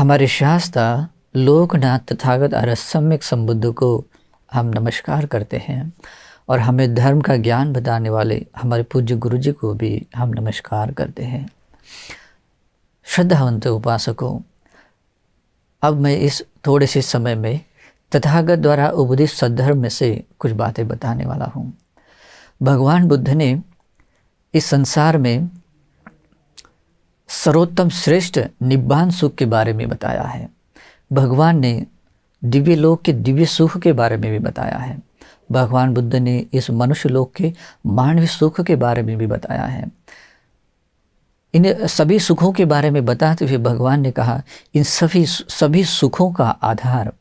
हमारे शास्त्र लोकनाथ तथागत और सम्यक संबुद्ध को हम नमस्कार करते हैं और हमें धर्म का ज्ञान बताने वाले हमारे पूज्य गुरु जी को भी हम नमस्कार करते हैं। श्रद्धावंत उपासकों, अब मैं इस थोड़े से समय में तथागत द्वारा उपदिष्ट सद्धर्म में से कुछ बातें बताने वाला हूँ। भगवान बुद्ध ने इस संसार में सर्वोत्तम श्रेष्ठ निब्बान सुख के बारे में बताया है। भगवान ने दिव्य लोक के दिव्य सुख के बारे में भी बताया है। भगवान बुद्ध ने इस मनुष्य लोक के मानवीय सुख के बारे में भी बताया है। इन सभी सुखों के बारे में बताते हुए भगवान ने कहा, इन सभी सुखों का आधार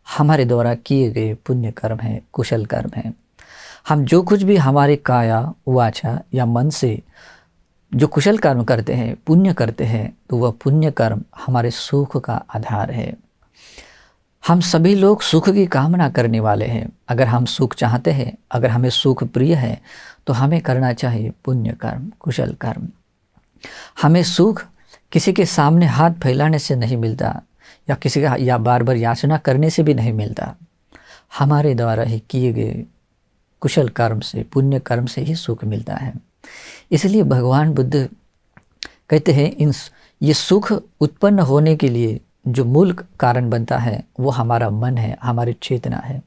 हमारे द्वारा किए गए पुण्य कर्म है, कुशल कर्म है। हम जो कुछ भी हमारे काया वाचा या मन से जो कुशल कर्म करते हैं, पुण्य करते हैं, तो वह पुण्य कर्म हमारे सुख का आधार है। हम सभी लोग सुख की कामना करने वाले हैं। अगर हम सुख चाहते हैं, अगर हमें सुख प्रिय है, तो हमें करना चाहिए पुण्य कर्म, कुशल कर्म। हमें सुख किसी के सामने हाथ फैलाने से नहीं मिलता या किसी का या बार बार याचना करने से भी नहीं मिलता। हमारे द्वारा ही किए गए कुशल कर्म से, पुण्य कर्म से ही सुख मिलता है। इसलिए भगवान बुद्ध कहते हैं, ये सुख उत्पन्न होने के लिए जो मूल कारण बनता है वो हमारा मन है, हमारी चेतना है।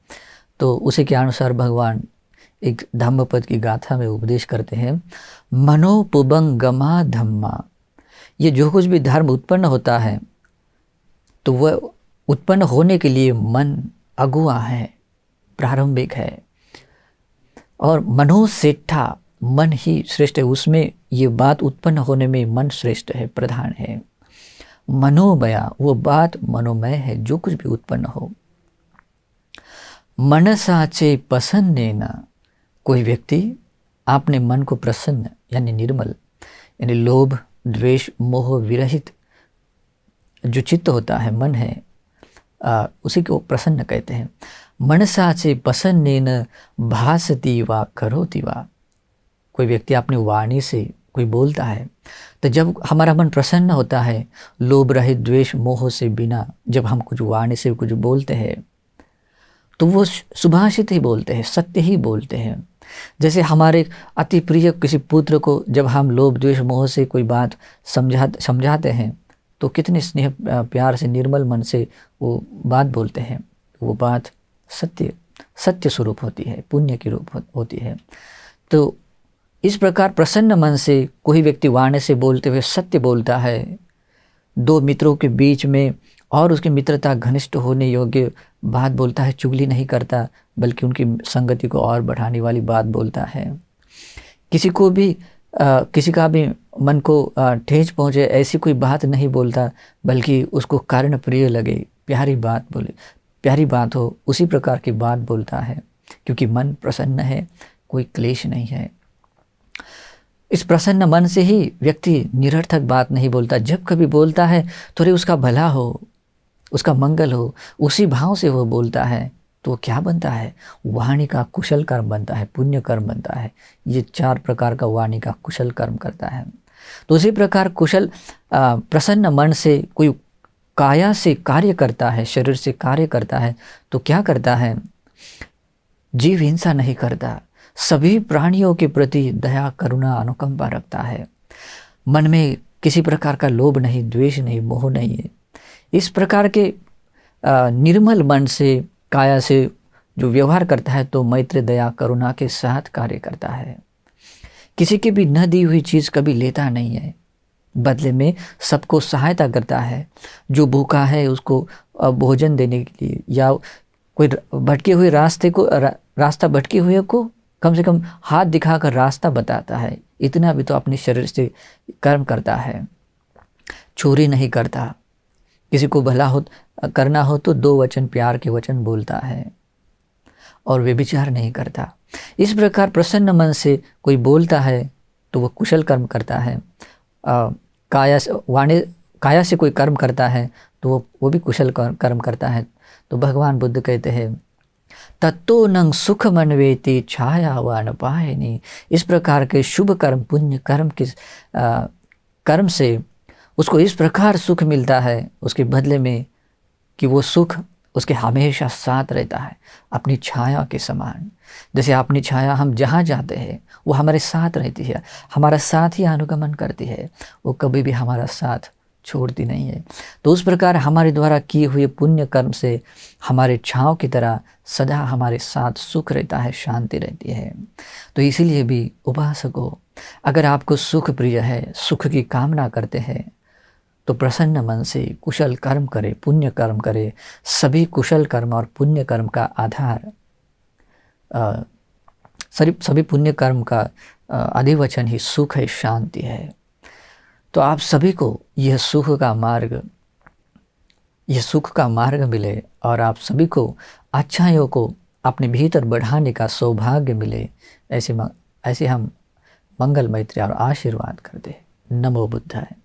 तो उसी के अनुसार भगवान एक धम्मपद की गाथा में उपदेश करते हैं, मनोपुबंगमा धम्मा। ये जो कुछ भी धर्म उत्पन्न होता है तो वह उत्पन्न होने के लिए मन अगुआ है, प्रारंभिक है। और मनोसेठा, मन ही श्रेष्ठ है। उसमें ये बात उत्पन्न होने में मन श्रेष्ठ है, प्रधान है। मनोमया, वो बात मनोमय है, जो कुछ भी उत्पन्न हो। मनसाचे प्रसन्नेन, कोई व्यक्ति आपने मन को प्रसन्न यानी निर्मल, यानी लोभ द्वेष मोह विरहित जो चित्त होता है, मन है, उसी को प्रसन्न कहते हैं। मनसाचे प्रसन्नेन भासति वा करोति वा, कोई व्यक्ति अपनी वाणी से कोई बोलता है, तो जब हमारा मन प्रसन्न होता है, लोभ रहित द्वेष मोह से बिना जब हम कुछ वाणी से कुछ बोलते हैं तो वो सुभाषित ही बोलते हैं, सत्य ही बोलते हैं। जैसे हमारे अति प्रिय किसी पुत्र को जब हम लोभ द्वेष मोह से कोई बात समझाते हैं तो कितने स्नेह प्यार से निर्मल मन से वो बात बोलते हैं, वो बात सत्य स्वरूप होती है, पुण्य की रूप होती है। तो इस प्रकार प्रसन्न मन से कोई व्यक्ति वाणी से बोलते हुए सत्य बोलता है, दो मित्रों के बीच में और उसकी मित्रता घनिष्ठ होने योग्य बात बोलता है, चुगली नहीं करता बल्कि उनकी संगति को और बढ़ाने वाली बात बोलता है। किसी को भी किसी का भी मन को ठेस पहुँचे ऐसी कोई बात नहीं बोलता, बल्कि उसको कारण प्रिय लगे, प्यारी बात बोले, प्यारी बात हो, उसी प्रकार की बात बोलता है, क्योंकि मन प्रसन्न है, कोई क्लेश नहीं है। इस प्रसन्न मन से ही व्यक्ति निरर्थक बात नहीं बोलता। जब कभी बोलता है थोड़े उसका भला हो, उसका मंगल हो, उसी भाव से वो बोलता है, तो वो क्या बनता है? वाणी का कुशल कर्म बनता है, पुण्य कर्म बनता है। ये 4 प्रकार का वाणी का कुशल कर्म करता है। तो उसी प्रकार कुशल प्रसन्न मन से कोई काया से कार्य करता है, शरीर से कार्य करता है, तो क्या करता है? जीव हिंसा नहीं करता, सभी प्राणियों के प्रति दया करुणा अनुकंपा रखता है। मन में किसी प्रकार का लोभ नहीं, द्वेष नहीं, मोह नहीं है। इस प्रकार के निर्मल मन से, काया से जो व्यवहार करता है तो मैत्री दया करुणा के साथ कार्य करता है। किसी की भी न दी हुई चीज़ कभी लेता नहीं है, बदले में सबको सहायता करता है। जो भूखा है उसको भोजन देने के लिए, या कोई भटके हुए रास्ता भटके हुए को कम से कम हाथ दिखाकर रास्ता बताता है। इतना भी तो अपने शरीर से कर्म करता है। चोरी नहीं करता, किसी को भला करना हो तो 2 वचन प्यार के वचन बोलता है, और व्यभिचार नहीं करता। इस प्रकार प्रसन्न मन से कोई बोलता है तो वह कुशल कर्म करता है। काया से कोई कर्म करता है तो वो भी कुशल कर्म करता है। तो भगवान बुद्ध कहते हैं, तत्तो नंग सुख मनवेति छायावान पायनी। इस प्रकार के शुभ कर्म, पुण्य कर्म के कर्म से उसको इस प्रकार सुख मिलता है उसके बदले में कि वो सुख उसके हमेशा साथ रहता है, अपनी छाया के समान। जैसे अपनी छाया हम जहाँ जाते हैं वो हमारे साथ रहती है, हमारा साथ ही अनुगमन करती है, वो कभी भी हमारा साथ छोड़ती नहीं है। तो उस प्रकार हमारे द्वारा किए हुए पुण्य कर्म से हमारे छाँव की तरह सदा हमारे साथ सुख रहता है, शांति रहती है। तो इसीलिए भी उपासकों, अगर आपको सुख प्रिय है, सुख की कामना करते हैं, तो प्रसन्न मन से कुशल कर्म करे, पुण्य कर्म करे। सभी कुशल कर्म और पुण्य कर्म का आधार सभी पुण्य कर्म का अधिवचन ही सुख है, शांति है। तो आप सभी को यह सुख का मार्ग मिले और आप सभी को अच्छाइयों को अपने भीतर बढ़ाने का सौभाग्य मिले। ऐसे हम मंगल मैत्री और आशीर्वाद करते हैं। नमो बुद्धाय।